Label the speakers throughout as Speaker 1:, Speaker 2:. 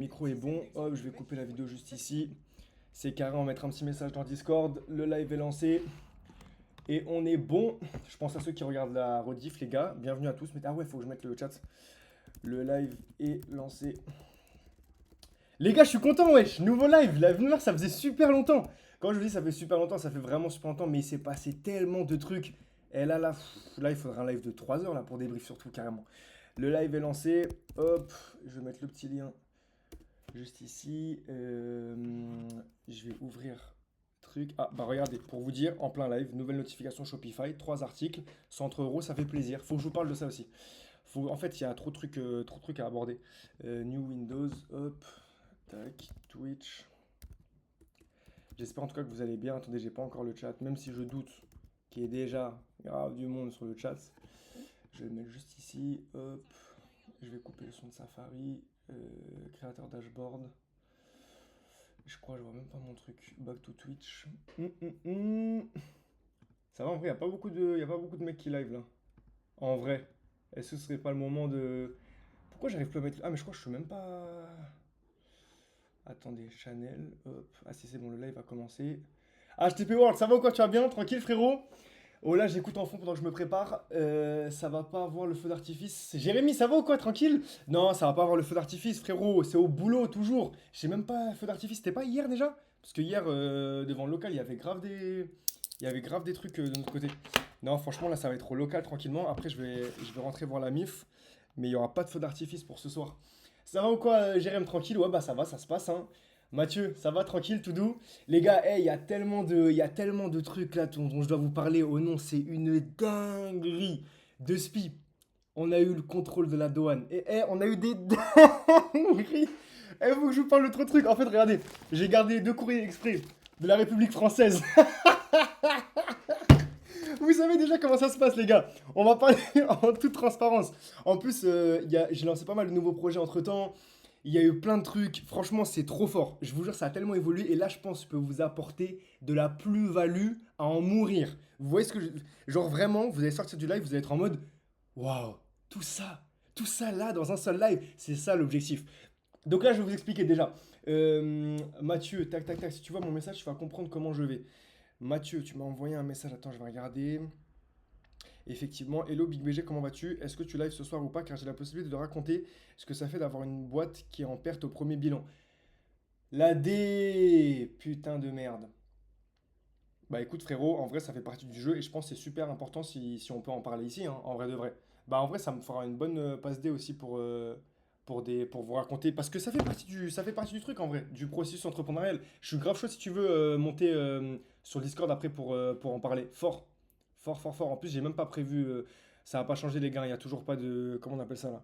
Speaker 1: Micro est bon, hop, je vais couper la vidéo juste ici. C'est carré, on va mettre un petit message dans Discord. Le live est lancé et on est bon. Je pense à ceux qui regardent la rediff, les gars. Bienvenue à tous. Ah ouais, faut que je mette le chat. Le live est lancé. Les gars, je suis content, wesh. Nouveau live. La venue, ça faisait super longtemps. Quand je vous dis ça fait super longtemps, ça fait vraiment super longtemps. Mais il s'est passé tellement de trucs. Et là, il faudra un live de 3 heures là pour débrief surtout carrément. Le live est lancé. Hop, je vais mettre le petit lien juste ici. Je vais ouvrir truc. Ah, bah regardez, pour vous dire, en plein live, nouvelle notification Shopify, 3 articles, 130 euros, ça fait plaisir. Faut que je vous parle de ça aussi. En fait, il y a trop de trucs à aborder. New Windows, hop, tac, Twitch. J'espère en tout cas que vous allez bien. Attendez, j'ai pas encore le chat, même si je doute qu'il y ait déjà grave du monde sur le chat. Je vais le mettre juste ici, hop. Je vais couper le son de Safari, créateur dashboard. Je crois que je vois même pas mon truc. Back to Twitch. Ça va en vrai, y a pas beaucoup de mecs qui live là. En vrai. Est-ce que ce serait pas le moment de. Pourquoi j'arrive plus à mettre. Ah mais je crois que je suis même pas. Attendez, Chanel. Hop. Ah si c'est bon, le live a commencé. HTP World, ça va ou quoi? Tu vas bien? Tranquille frérot? Oh là, j'écoute en fond pendant que je me prépare. Ça va pas avoir le feu d'artifice. Jérémy, ça va ou quoi? Tranquille? Non, ça va pas avoir le feu d'artifice, frérot. C'est au boulot, toujours. J'ai même pas feu d'artifice. C'était pas hier déjà? Parce que hier, devant le local, il y avait grave des. Il y avait grave des trucs de notre côté. Non, franchement, là, ça va être au local tranquillement. Après, je vais rentrer voir la MIF. Mais il y aura pas de feu d'artifice pour ce soir. Ça va ou quoi, Jérémy? Tranquille? Ouais, bah ça va, ça se passe, hein. Mathieu, ça va tranquille, tout doux? Les gars, hey, il y a tellement de trucs là dont je dois vous parler. Oh non, c'est une dinguerie de spi. On a eu le contrôle de la douane. Et on a eu des dingueries. Eh, faut que je vous parle de trop de trucs. En fait, regardez, j'ai gardé les deux courriers exprès de la République française. Vous savez déjà comment ça se passe, les gars. On va parler en toute transparence. En plus, j'ai lancé pas mal de nouveaux projets entre-temps. Il y a eu plein de trucs. Franchement, c'est trop fort. Je vous jure, ça a tellement évolué. Et là, je pense que je peux vous apporter de la plus-value à en mourir. Vous voyez ce que je. Genre, vraiment, vous allez sortir du live, vous allez être en mode waouh, tout ça, tout ça là, dans un seul live. C'est ça l'objectif. Donc là, je vais vous expliquer déjà. Mathieu, tac, tac, tac. Si tu vois mon message, tu vas comprendre comment je vais. Mathieu, tu m'as envoyé un message. Attends, je vais regarder. Effectivement, hello Big BG, comment vas-tu? Est-ce que tu live ce soir ou pas? Car j'ai la possibilité de raconter ce que ça fait d'avoir une boîte qui est en perte au premier bilan. La D, putain de merde. Bah écoute frérot, en vrai ça fait partie du jeu et je pense que c'est super important si on peut en parler ici, hein, en vrai de vrai. Bah en vrai ça me fera une bonne passe D aussi pour vous raconter, parce que ça fait partie du truc en vrai, du processus entrepreneurial. Je suis grave chaud si tu veux monter sur le Discord après pour en parler. Fort, fort, fort, fort. En plus j'ai même pas prévu, ça va pas changer les gars, il y a toujours pas de, comment on appelle ça là?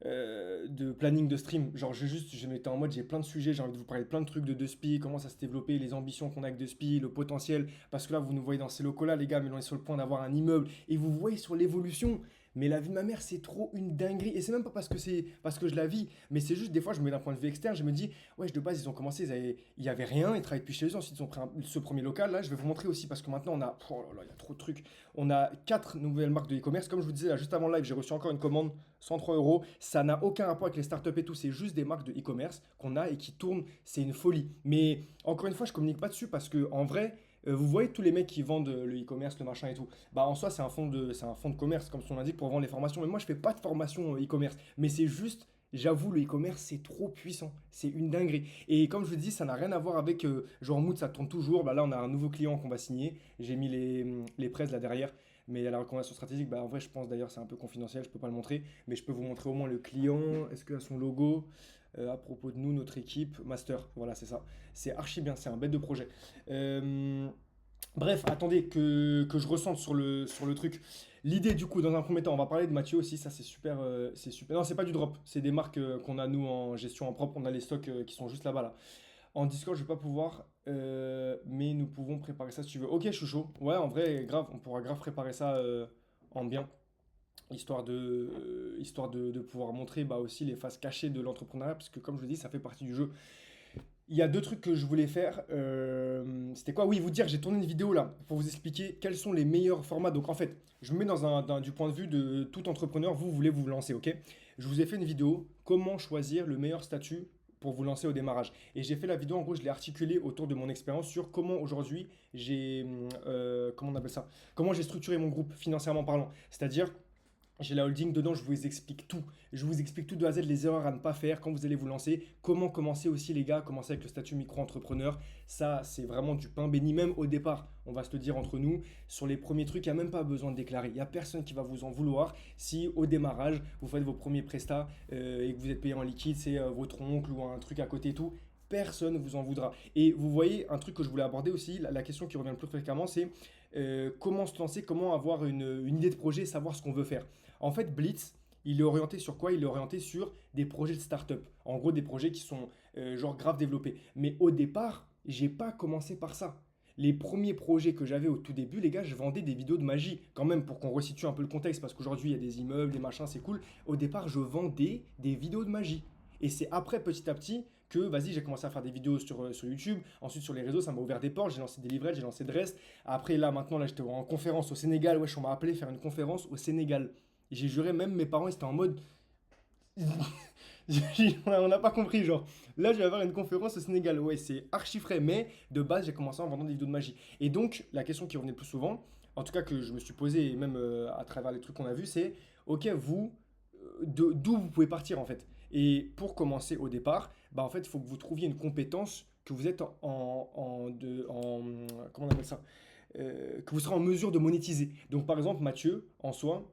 Speaker 1: De planning de stream. Genre, je m'étais en mode, j'ai plein de sujets, j'ai envie de vous parler de plein de trucs de 2SPI, comment ça s'est développé, les ambitions qu'on a avec 2SPI, le potentiel. Parce que là, vous nous voyez dans ces locaux-là, les gars, mais on est sur le point d'avoir un immeuble. Et vous voyez sur l'évolution. Mais la vie de ma mère, c'est trop une dinguerie. Et c'est même pas parce que je la vis, mais c'est juste des fois, je me mets d'un point de vue externe, je me dis, ouais, de base, ils ont commencé, il y avait rien, ils travaillaient depuis chez eux, ensuite ils ont pris ce premier local. Là, je vais vous montrer aussi parce que maintenant, oh là là, il y a trop de trucs. On a 4 nouvelles marques de e-commerce. Comme je vous disais là, juste avant le live, j'ai reçu encore une commande 103 euros. Ça n'a aucun rapport avec les startups et tout. C'est juste des marques de e-commerce qu'on a et qui tournent. C'est une folie. Mais encore une fois, je communique pas dessus parce que en vrai, vous voyez tous les mecs qui vendent le e-commerce, le machin et tout. Bah en soi, c'est un fonds de commerce comme son indique pour vendre les formations. Mais moi, je fais pas de formation e-commerce. Mais c'est juste. J'avoue, le e-commerce, c'est trop puissant. C'est une dinguerie. Et comme je vous dis, ça n'a rien à voir avec genre Mood, ça tourne toujours. Bah là, on a un nouveau client qu'on va signer. J'ai mis les presse là derrière. Mais à la recommandation stratégique, bah en vrai, je pense d'ailleurs, c'est un peu confidentiel, je peux pas le montrer. Mais je peux vous montrer au moins le client. Est-ce qu'il a son logo? À propos de nous, notre équipe, Master. Voilà, c'est ça. C'est archi bien, c'est un bête de projet. Euh, Bref, attendez que je ressente sur le truc. L'idée, du coup, dans un premier temps, on va parler de Mathieu aussi. Ça, c'est super, c'est super. Non, c'est pas du drop. C'est des marques qu'on a, nous, en gestion en propre. On a les stocks qui sont juste là-bas, là. En Discord, je vais pas pouvoir, mais nous pouvons préparer ça si tu veux. Ok, je suis chaud. Ouais, en vrai, grave, on pourra grave préparer ça en bien, histoire de pouvoir montrer bah, aussi les faces cachées de l'entrepreneuriat, parce que comme je le dis, ça fait partie du jeu. Il y a deux trucs que je voulais faire. C'était quoi? Oui, vous dire, j'ai tourné une vidéo là pour vous expliquer quels sont les meilleurs formats. Donc en fait, je me mets du point de vue de tout entrepreneur. Vous voulez vous lancer, ok? Je vous ai fait une vidéo. Comment choisir le meilleur statut pour vous lancer au démarrage. Et j'ai fait la vidéo, en gros, je l'ai articulée autour de mon expérience sur comment aujourd'hui comment on appelle ça? Comment j'ai structuré mon groupe financièrement parlant. C'est-à-dire, j'ai la holding, dedans je vous explique tout. Je vous explique tout de A à Z, les erreurs à ne pas faire quand vous allez vous lancer. Comment commencer aussi les gars, commencer avec le statut micro-entrepreneur. Ça c'est vraiment du pain béni, même au départ, on va se le dire entre nous. Sur les premiers trucs, il n'y a même pas besoin de déclarer. Il n'y a personne qui va vous en vouloir si au démarrage, vous faites vos premiers prestats et que vous êtes payé en liquide, c'est votre oncle ou un truc à côté et tout. Personne ne vous en voudra. Et vous voyez, un truc que je voulais aborder aussi, la question qui revient le plus fréquemment, c'est comment se lancer, comment avoir une idée de projet, savoir ce qu'on veut faire. En fait, Blitz, il est orienté sur quoi? Il est orienté sur des projets de start-up. En gros, des projets qui sont genre grave développés. Mais au départ, j'ai pas commencé par ça. Les premiers projets que j'avais au tout début, les gars, je vendais des vidéos de magie. Quand même, pour qu'on resitue un peu le contexte, parce qu'aujourd'hui, il y a des immeubles, des machins, c'est cool. Au départ, je vendais des vidéos de magie. Et c'est après, petit à petit, que vas-y, j'ai commencé à faire des vidéos sur YouTube. Ensuite, sur les réseaux, ça m'a ouvert des portes. J'ai lancé des livrets, j'ai lancé Dress. Après, là, maintenant, là, j'étais en conférence au Sénégal. Wesh, on m'a appelé faire une conférence au Sénégal. J'ai juré, même mes parents, ils étaient en mode. On n'a pas compris, genre. Là, je vais avoir une conférence au Sénégal. Ouais, c'est archi frais, mais de base, j'ai commencé en vendant des vidéos de magie. Et donc, la question qui revenait le plus souvent, en tout cas que je me suis posée, et même à travers les trucs qu'on a vus, c'est ok, vous, d'où vous pouvez partir en fait. Et pour commencer au départ, bah en fait, il faut que vous trouviez une compétence que vous êtes comment on appelle ça? Que vous serez en mesure de monétiser. Donc, par exemple, Mathieu, en soi,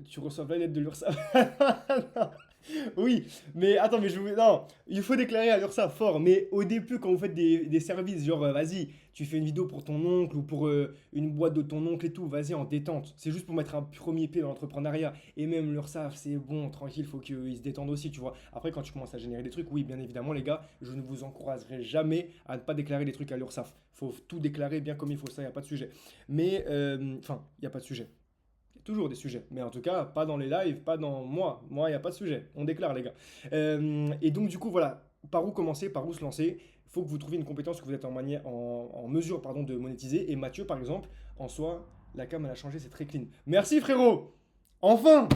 Speaker 1: tu reçois la lettre de l'URSSAF. Oui, mais attends, mais non, il faut déclarer à l'URSSAF fort. Mais au début, quand vous faites des services, genre, vas-y, tu fais une vidéo pour ton oncle ou pour une boîte de ton oncle et tout, vas-y, en détente. C'est juste pour mettre un premier pied dans l'entrepreneuriat. Et même l'URSSAF, c'est bon, tranquille, faut qu'ils se détendent aussi, tu vois. Après, quand tu commences à générer des trucs, oui, bien évidemment, les gars, je ne vous encouragerai jamais à ne pas déclarer des trucs à l'URSSAF. Faut tout déclarer bien comme il faut, ça, il n'y a pas de sujet. Mais, enfin, il n'y a pas de sujet. Il y a toujours des sujets, mais en tout cas, pas dans les lives, pas dans moi. Moi, il n'y a pas de sujet. On déclare, les gars. Et donc, du coup, voilà. Par où commencer, par où se lancer? Il faut que vous trouviez une compétence que vous êtes en mesure pardon, de monétiser. Et Mathieu, par exemple, en soi, la cam, elle a changé, c'est très clean. Merci, frérot! Enfin!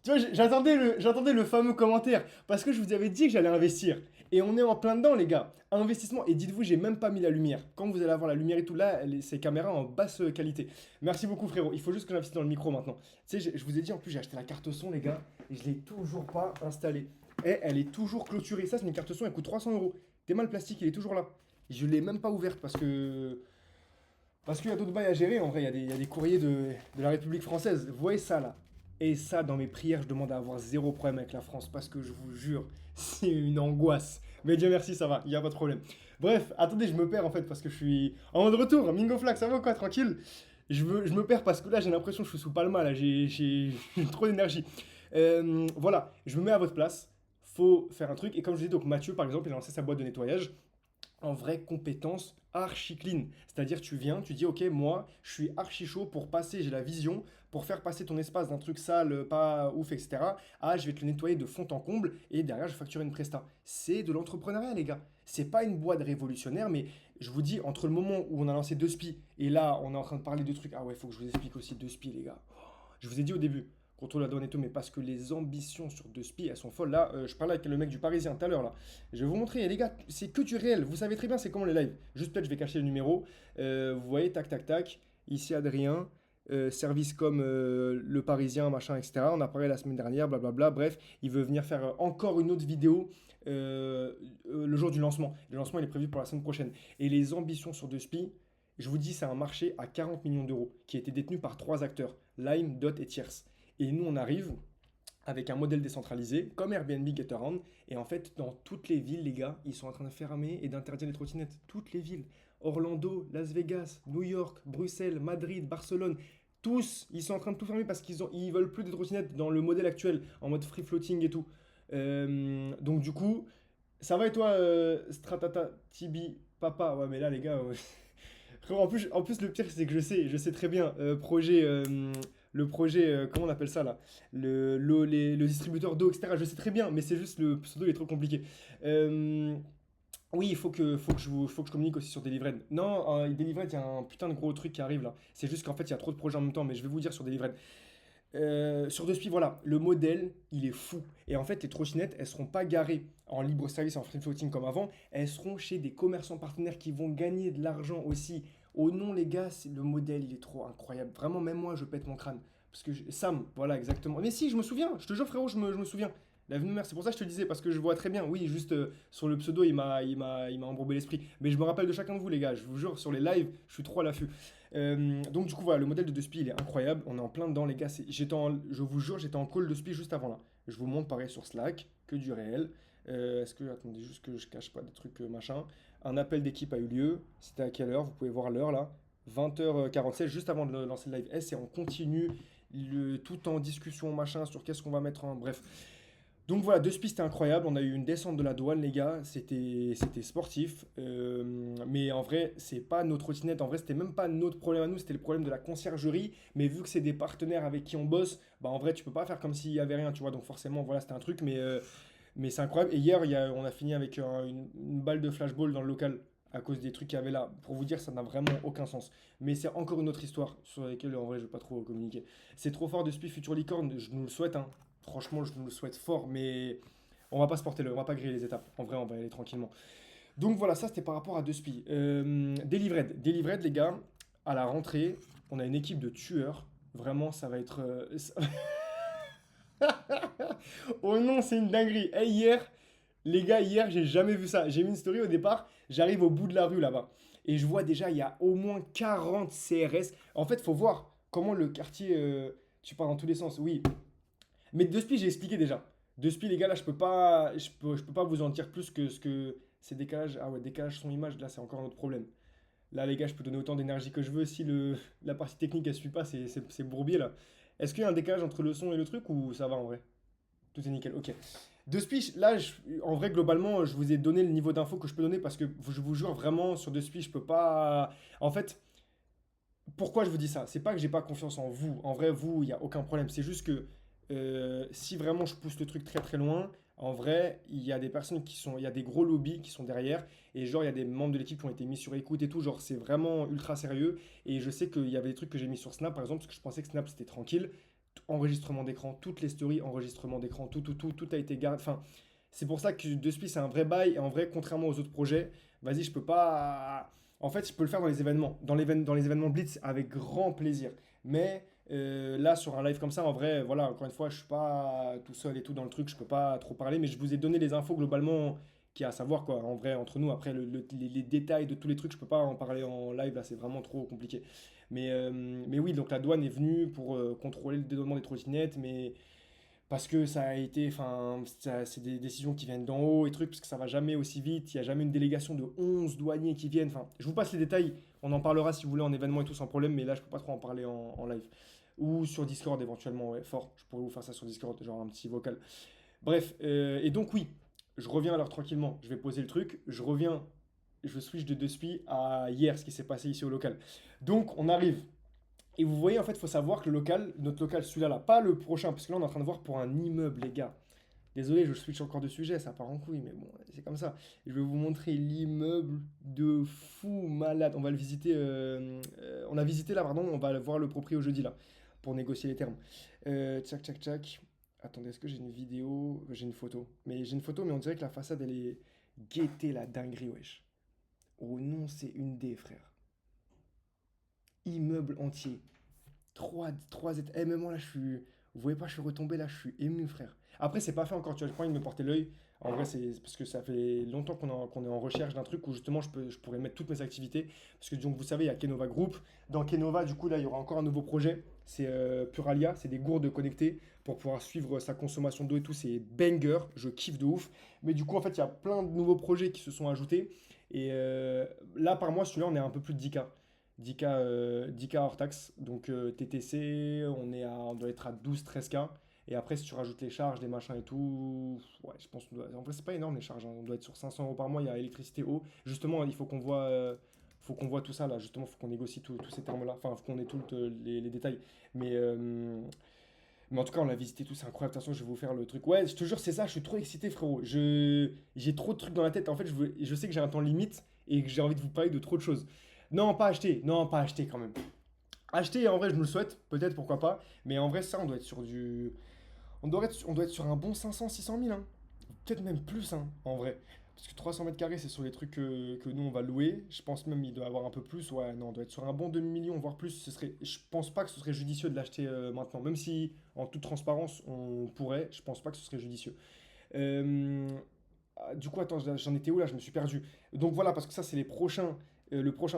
Speaker 1: Tu vois, j'attendais le fameux commentaire parce que je vous avais dit que j'allais investir. Et on est en plein dedans, les gars. Investissement. Et dites-vous, j'ai même pas mis la lumière. Quand vous allez avoir la lumière et tout, là, ces caméras en basse qualité. Merci beaucoup, frérot. Il faut juste que j'investisse dans le micro maintenant. Tu sais, je vous ai dit, en plus, j'ai acheté la carte son, les gars. Et je l'ai toujours pas installée. Et elle est toujours clôturée. Ça, c'est une carte son, elle coûte 300 euros. T'es mal plastique, il est toujours là. Je l'ai même pas ouverte parce que. Parce qu'il y a d'autres bails à gérer, en vrai, il y a des courriers de la République française. Vous voyez ça là? Et ça, dans mes prières, je demande à avoir zéro problème avec la France parce que je vous jure, c'est une angoisse. Mais Dieu merci, ça va, il n'y a pas de problème. Bref, attendez, je me perds en fait parce que je suis en mode retour. Mingo Flag, ça va ou quoi, tranquille? Je me perds parce que là, j'ai l'impression que je suis sous Palma, là, j'ai trop d'énergie. Voilà, je me mets à votre place. Faut faire un truc. Et comme je disais, donc Mathieu, par exemple, il a lancé sa boîte de nettoyage en vraie compétence archi clean. C'est-à-dire, tu viens, tu dis, ok, moi, je suis archi chaud pour passer, j'ai la vision, pour faire passer ton espace d'un truc sale, pas ouf, etc. Ah, je vais te le nettoyer de fond en comble et derrière, je vais facturer une presta. C'est de l'entrepreneuriat, les gars. C'est pas une boîte révolutionnaire, mais je vous dis, entre le moment où on a lancé 2 SPI et là, on est en train de parler de trucs. Ah ouais, faut que je vous explique aussi 2 SPI, les gars. Je vous ai dit au début, contrôle la douane et tout, mais parce que les ambitions sur 2 SPI, elles sont folles. Là, je parlais avec le mec du Parisien tout à l'heure, là. Je vais vous montrer, les gars, c'est que du réel. Vous savez très bien c'est comment les lives. Juste peut-être, je vais cacher le numéro. Vous voyez, tac, tac, tac. Ici, Adrien. Service comme le Parisien, machin, etc. On a parlé la semaine dernière, blablabla. Bref, il veut venir faire encore une autre vidéo le jour du lancement. Le lancement, il est prévu pour la semaine prochaine. Et les ambitions sur 2SPI, je vous dis, c'est un marché à 40 millions d'euros qui a été détenu par 3 acteurs, Lime, Dot et Tierce. Et nous, on arrive avec un modèle décentralisé, comme Airbnb, GetAround. Et en fait, dans toutes les villes, les gars, ils sont en train de fermer et d'interdire les trottinettes. Toutes les villes. Orlando, Las Vegas, New York, Bruxelles, Madrid, Barcelone. Tous, ils sont en train de tout fermer parce ils veulent plus de trottinettes dans le modèle actuel, en mode free floating et tout. Donc du coup, ça va et toi, Stratata, Tibi, Papa? Ouais, mais là, les gars, frérot, en plus, le pire, c'est que je sais très bien, le projet, comment on appelle ça là? Le distributeur d'eau, etc. Je sais très bien, mais c'est juste le pseudo il est trop compliqué. Euh, oui, il faut que je communique aussi sur Delivered. Non, Delivered, il y a un putain de gros truc qui arrive là. C'est juste qu'en fait, il y a trop de projets en même temps, mais je vais vous dire sur Delivered. Sur deux spies, voilà, le modèle, il est fou. Et en fait, les trottinettes, elles seront pas garées en libre service, en free floating comme avant. Elles seront chez des commerçants partenaires qui vont gagner de l'argent aussi. Oh non, les gars, le modèle, il est trop incroyable. Vraiment, même moi, je pète mon crâne. Parce que Sam, voilà, exactement. Mais si, je me souviens, je te jure, frérot, je me souviens. L'avenue mère, c'est pour ça que je te disais, parce que je vois très bien. Oui, juste sur le pseudo, il m'a embourbé l'esprit. Mais je me rappelle de chacun de vous, les gars. Je vous jure, sur les lives, je suis trop à l'affût. Donc du coup voilà, le modèle de 2SPI il est incroyable, on est en plein dedans les gars, je vous jure j'étais en call de SPI juste avant là. Je vous montre pareil sur Slack, que du réel. Est-ce que, attendez juste que je cache pas des trucs machin. Un appel d'équipe a eu lieu, c'était à quelle heure? Vous pouvez voir l'heure là. 20h47 juste avant de lancer le live S et on continue tout en discussion machin sur qu'est-ce qu'on va mettre en... Bref. Donc voilà, deux pistes incroyables. On a eu une descente de la douane, les gars. C'était sportif. Mais en vrai, c'est pas notre trottinette. En vrai, c'était même pas notre problème à nous. C'était le problème de la conciergerie. Mais vu que c'est des partenaires avec qui on bosse, bah en vrai, tu peux pas faire comme s'il y avait rien, tu vois. Donc forcément, voilà, c'était un truc. Mais c'est incroyable. Et hier, on a fini avec une balle de flashball dans le local à cause des trucs qu'il y avait là. Pour vous dire, ça n'a vraiment aucun sens. Mais c'est encore une autre histoire sur laquelle, en vrai, je vais pas trop communiquer. C'est trop fort de Spi Future Licorne. Je nous le souhaite, hein. Franchement, je nous le souhaite fort, mais on va pas se porter on va pas griller les étapes. En vrai, on va y aller tranquillement. Donc voilà, ça c'était par rapport à deux spi. Delivered, les gars, à la rentrée, on a une équipe de tueurs. Vraiment, ça va être. Oh non, c'est une dinguerie. Hey, hier, les gars, hier, j'ai jamais vu ça. J'ai mis une story au départ, j'arrive au bout de la rue là-bas. Et je vois déjà, il y a au moins 40 CRS. En fait, faut voir comment le quartier. Tu pars dans tous les sens. Oui, mais deux spi, j'ai expliqué déjà. Deux spi, les gars, là, je peux pas vous en dire plus que ce que c'est décalage. Ah ouais, décalage son image, là, c'est encore un autre problème. Là, les gars, je peux donner autant d'énergie que je veux. Si la partie technique, elle suit pas, c'est bourbier, là. Est-ce qu'il y a un décalage entre le son et le truc ou ça va en vrai? Tout est nickel, ok. Deux spi, là, en vrai, globalement, je vous ai donné le niveau d'info que je peux donner parce que je vous jure, vraiment, sur deux spi, je peux pas. En fait, pourquoi je vous dis ça? C'est pas que j'ai pas confiance en vous. En vrai, vous, il n'y a aucun problème. C'est juste que si vraiment je pousse le truc très très loin, en vrai, il y a des personnes qui sont. Il y a des gros lobbies qui sont derrière. Et genre, il y a des membres de l'équipe qui ont été mis sur écoute et tout. Genre, c'est vraiment ultra sérieux. Et je sais qu'il y avait des trucs que j'ai mis sur Snap, par exemple, parce que je pensais que Snap c'était tranquille. Enregistrement d'écran, toutes les stories, enregistrement d'écran, tout a été gardé. Enfin, c'est pour ça que De Spi, c'est un vrai bail. Et en vrai, contrairement aux autres projets, vas-y, je peux pas. En fait, je peux le faire dans les événements. Dans les événements Blitz, avec grand plaisir. Mais là, sur un live comme ça, en vrai, voilà, encore une fois, je suis pas tout seul et tout dans le truc. Je peux pas trop parler. Mais je vous ai donné les infos globalement qu'il y a à savoir, quoi. En vrai, entre nous, après, les détails de tous les trucs, je peux pas en parler en live. Là, c'est vraiment trop compliqué. Mais oui, donc la douane est venue pour contrôler le dédouanement des trottinettes. Mais parce que ça a été, enfin, c'est des décisions qui viennent d'en haut et trucs, parce que ça va jamais aussi vite, il n'y a jamais une délégation de 11 douaniers qui viennent, enfin, je vous passe les détails, on en parlera si vous voulez en événement et tout sans problème, mais là je peux pas trop en parler en live. Ou sur Discord éventuellement, ouais, fort, je pourrais vous faire ça sur Discord, genre un petit vocal. Bref, et donc oui, je reviens alors tranquillement, je vais poser le truc, je reviens, je switch de 2SPI à hier, ce qui s'est passé ici au local. Donc on arrive, et vous voyez, en fait, il faut savoir que notre local, celui-là, là, pas le prochain, parce que là, on est en train de voir pour un immeuble, les gars. Désolé, je switch encore de sujet, ça part en couille, mais bon, c'est comme ça. Je vais vous montrer l'immeuble de fou malade. On va le visiter. On a visité là, pardon, on va voir le proprio jeudi là, pour négocier les termes. Tchac, tchac, tchac. Attendez, est-ce que j'ai une vidéo? J'ai une photo. Mais j'ai une photo, mais on dirait que la façade, elle est gaieté, la dinguerie, wesh. Oh non, c'est une D, frère. Immeuble entier. Trois étapes. Eh, même moi, là, je suis. Vous voyez pas, je suis retombé là, je suis ému, frère. Après, c'est pas fait encore, tu vois, j'ai pas envie de me porter l'œil. En vrai, c'est parce que ça fait longtemps qu'on est en recherche d'un truc où justement je pourrais mettre toutes mes activités. Parce que donc, vous savez, il y a Kenova Group. Dans Kenova, du coup, là, il y aura encore un nouveau projet. C'est Puralia, c'est des gourdes connectées pour pouvoir suivre sa consommation d'eau et tout. C'est banger, je kiffe de ouf. Mais du coup, en fait, il y a plein de nouveaux projets qui se sont ajoutés. Et là, par mois, celui-là, on est à un peu plus de 10K. 10K, 10K hors taxe. Donc TTC, on doit être à 12-13K. Et après, si tu rajoutes les charges, les machins et tout, ouais, je pense en vrai, c'est pas énorme les charges, hein. On doit être sur 500 euros par mois. Il y a électricité, eau. Justement, il faut qu'on voit tout ça là. Justement, il faut qu'on négocie tous ces termes-là. Enfin, il faut qu'on ait tous les détails. Mais, euh, mais en tout cas, on l'a visité tout. C'est incroyable. De toute façon, je vais vous faire le truc. Ouais, je te jure, c'est ça. Je suis trop excité, frérot. J'ai trop de trucs dans la tête. En fait, je sais que j'ai un temps limite et que j'ai envie de vous parler de trop de choses. Non, pas acheter. Non, pas acheter quand même. Acheter, en vrai, je me le souhaite, peut-être, pourquoi pas. Mais en vrai, ça, on doit être sur du. On doit être sur un bon 500-600 000, hein. Peut-être même plus, hein, en vrai. Parce que 300 mètres carrés, c'est sur les trucs que nous, on va louer. Je pense même il doit avoir un peu plus. Ouais, non, on doit être sur un bon demi-million, voire plus. Je pense pas que ce serait judicieux de l'acheter maintenant. Même si, en toute transparence, on pourrait, je pense pas que ce serait judicieux. Euh, du coup, attends, j'en étais où là? Je me suis perdu. Donc voilà, parce que ça, c'est le prochain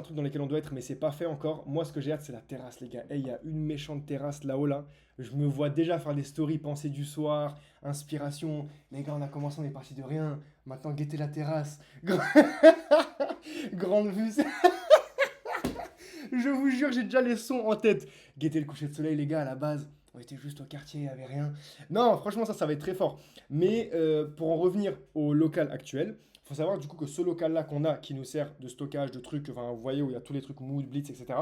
Speaker 1: truc dans lequel on doit être, mais c'est pas fait encore. Moi, ce que j'ai hâte, c'est la terrasse, les gars. Il y a une méchante terrasse là-haut, là. Je me vois déjà faire des stories, pensées du soir, inspiration. Les gars, on a commencé, on est parti de rien. Maintenant, guettez la terrasse. Grande vue. Je vous jure, j'ai déjà les sons en tête. Guettez le coucher de soleil, les gars, à la base. On était juste au quartier, il n'y avait rien. Non, franchement, ça va être très fort. Mais pour en revenir au local actuel, il faut savoir du coup que ce local-là qu'on a, qui nous sert de stockage, de trucs, enfin, vous voyez où il y a tous les trucs Mood, Blitz, etc.,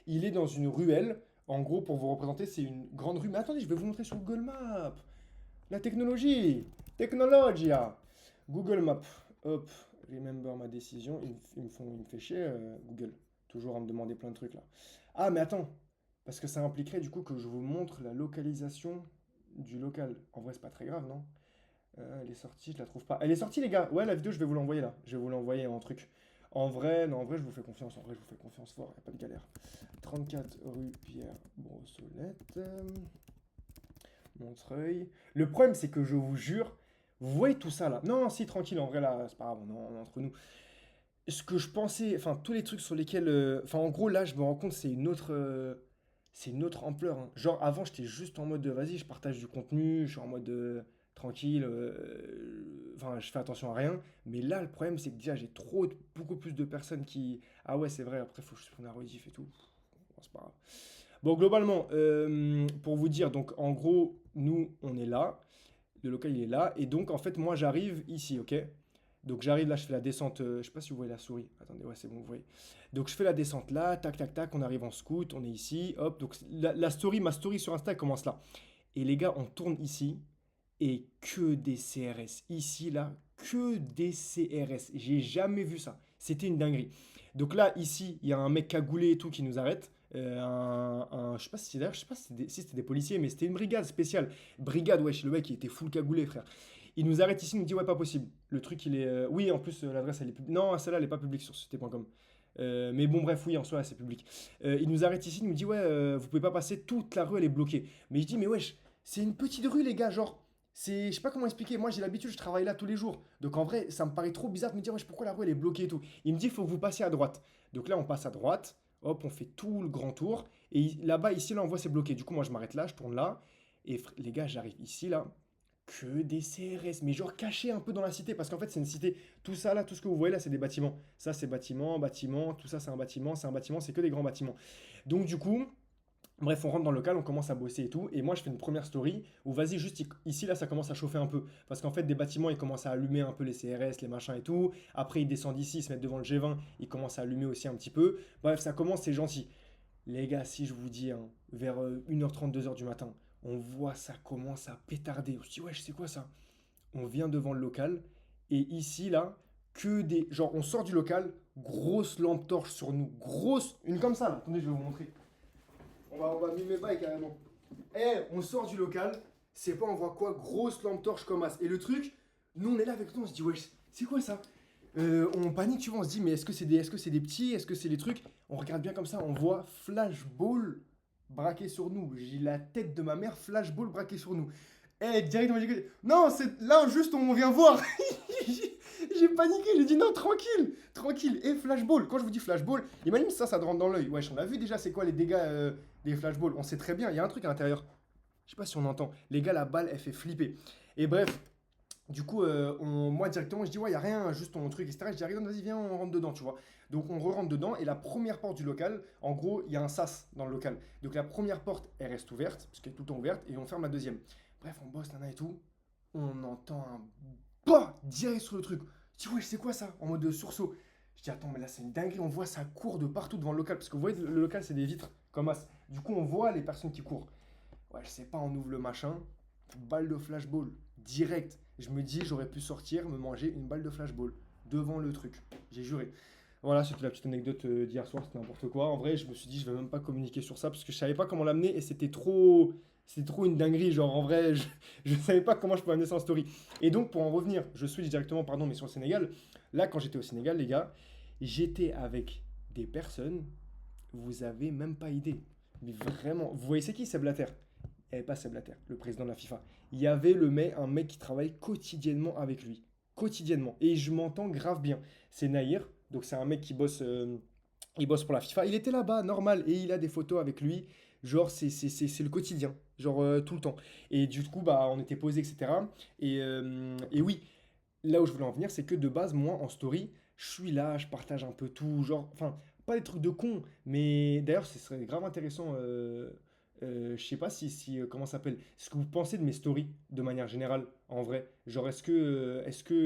Speaker 1: il est dans une ruelle. En gros, pour vous représenter, c'est une grande rue. Mais attendez, je vais vous montrer sur Google Maps. La technologie. Technologia. Google Maps. Hop. Remember ma décision. Il me fait chier, Google. Toujours à me demander plein de trucs là. Ah, mais attends. Parce que ça impliquerait du coup que je vous montre la localisation du local. En vrai, c'est pas très grave, non? Elle est sortie, je la trouve pas. Elle est sortie, les gars. Ouais, la vidéo, je vais vous l'envoyer là. Je vais vous l'envoyer en truc. En vrai, non, en vrai, je vous fais confiance. En vrai, je vous fais confiance fort. Y a pas de galère. 34 rue Pierre Brossolette. Montreuil. Le problème, c'est que je vous jure, vous voyez tout ça là. Non, si, tranquille, en vrai, là, c'est pas grave, on est entre nous. Ce que je pensais, enfin, tous les trucs sur lesquels. Enfin, en gros, là, je me rends compte, c'est une autre ampleur, hein. Genre, avant, j'étais juste en mode vas-y, je partage du contenu, je suis en mode tranquille, enfin, je fais attention à rien. Mais là, le problème, c'est que déjà, beaucoup plus de personnes qui. Ah ouais, c'est vrai, après, il faut que je prenne la rediff et tout. Bon, c'est pas grave. Bon, globalement, pour vous dire, donc en gros, nous, on est là, le local, il est là, et donc, en fait, moi, j'arrive ici, ok? Donc, j'arrive là, je fais la descente, je sais pas si vous voyez la souris. Attendez, ouais, c'est bon, vous voyez. Donc, je fais la descente là, tac, tac, tac, on arrive en scoot, on est ici, hop. Donc, ma story sur Insta elle commence là. Et les gars, on tourne ici, et que des CRS. Ici, là, que des CRS. J'ai jamais vu ça. C'était une dinguerie. Donc là, ici, il y a un mec cagoulé et tout qui nous arrête. Je sais pas si c'est d'ailleurs, je sais pas si c'était des policiers, mais c'était une brigade spéciale. Brigade, wesh, le mec il était full cagoulé, frère. Il nous arrête ici, il nous dit ouais, pas possible. Le truc il est. Oui, en plus, l'adresse elle est publique. Non, celle-là elle est pas publique sur société.com. Mais bon, bref, oui, en soi, c'est public. Il nous arrête ici, il nous dit ouais, vous pouvez pas passer, toute la rue elle est bloquée. Mais je dis, mais wesh, c'est une petite rue, les gars, genre. Je sais pas comment expliquer. Moi, j'ai l'habitude, je travaille là tous les jours. Donc en vrai, ça me paraît trop bizarre de me dire, wesh, pourquoi la rue elle est bloquée et tout. Il me dit, il faut que vous passiez à droite. Donc là, on passe à droite. Hop, on fait tout le grand tour. Et là-bas, ici, là, on voit c'est bloqué. Du coup, moi, je m'arrête là, je tourne là. Et les gars, j'arrive ici, là. Que des CRS, mais genre cachés un peu dans la cité. Parce qu'en fait, c'est une cité. Tout ça, là, tout ce que vous voyez là, c'est des bâtiments. Ça, c'est bâtiment, bâtiment. Tout ça, c'est un bâtiment. C'est un bâtiment. C'est que des grands bâtiments. Donc, du coup. Bref, on rentre dans le local, on commence à bosser et tout. Et moi, je fais une première story où vas-y, juste ici, là, ça commence à chauffer un peu. Parce qu'en fait, des bâtiments, ils commencent à allumer un peu les CRS, les machins et tout. Après, ils descendent ici, ils se mettent devant le G20, ils commencent à allumer aussi un petit peu. Bref, ça commence, c'est gentil. Les gars, si je vous dis, hein, vers 1h30, 2h du matin, on voit ça commence à pétarder. On se dit, ouais, je sais quoi ça? On vient devant le local. Et ici, là, que des. Genre, on sort du local, grosse lampe torche sur nous. Grosse. Une comme ça, là. Attendez, je vais vous montrer. On va mimer bail carrément. Eh, on sort du local, c'est pas, on voit quoi? Grosse lampe torche comme as. Et le truc, nous on est là avec nous, on se dit, wesh, c'est quoi ça? On panique, tu vois, on se dit, mais est-ce que c'est des petits? Est-ce que c'est des trucs? On regarde bien comme ça, on voit flashball braqué sur nous. J'ai la tête de ma mère, flashball braqué sur nous. Eh, direct, on m'a dit, non, c'est là juste on vient voir. J'ai paniqué, j'ai dit non, tranquille, tranquille. Et flashball, quand je vous dis flashball, imagine ça te rentre dans l'œil. Wesh, on a vu déjà c'est quoi les dégâts des flashballs. On sait très bien, il y a un truc à l'intérieur. Je sais pas si on entend. Les gars, la balle, elle fait flipper. Et bref, du coup, moi directement, je dis ouais, il y a rien, juste ton truc, etc. Je dis Ariane, vas-y, viens, on rentre dedans, tu vois. Donc on re-rentre dedans et la première porte du local, en gros, il y a un sas dans le local. Donc la première porte, elle reste ouverte, parce qu'elle est tout le temps ouverte, et on ferme la deuxième. Bref, on bosse, nana et tout. On entend un bah direct sur le truc. Je dis ouais, c'est quoi ça? En mode sursaut. Je dis attends, mais là c'est une dinguerie, on voit ça court de partout devant le local, parce que vous voyez, le local c'est des vitres comme as. Du coup, on voit les personnes qui courent. Ouais, je sais pas, on ouvre le machin, balle de flashball, direct. Je me dis, j'aurais pu sortir, me manger une balle de flashball devant le truc. J'ai juré. Voilà, c'était la petite anecdote d'hier soir, c'était n'importe quoi. En vrai, je me suis dit, je vais même pas communiquer sur ça parce que je savais pas comment l'amener et c'était trop une dinguerie. Genre, en vrai, je savais pas comment je pouvais amener ça en story. Et donc, pour en revenir, je switch directement, pardon, mais sur le Sénégal. Là, quand j'étais au Sénégal, les gars, j'étais avec des personnes, vous avez même pas idée. Mais vraiment, vous voyez, c'est qui Seb Blatter? Il n'y avait pas Seb Blatter, le président de la FIFA. Il y avait un mec qui travaille quotidiennement avec lui. Quotidiennement. Et je m'entends grave bien. C'est Nahir, donc c'est un mec qui bosse, il bosse pour la FIFA. Il était là-bas, normal, et il a des photos avec lui. Genre, c'est le quotidien, genre tout le temps. Et du coup, bah, on était posés, etc. Et oui, là où je voulais en venir, c'est que de base, moi, en story, je suis là, je partage un peu tout, genre, enfin, pas des trucs de con, mais d'ailleurs, ce serait grave intéressant, je sais pas comment ça s'appelle, ce que vous pensez de mes stories, de manière générale, en vrai. Genre,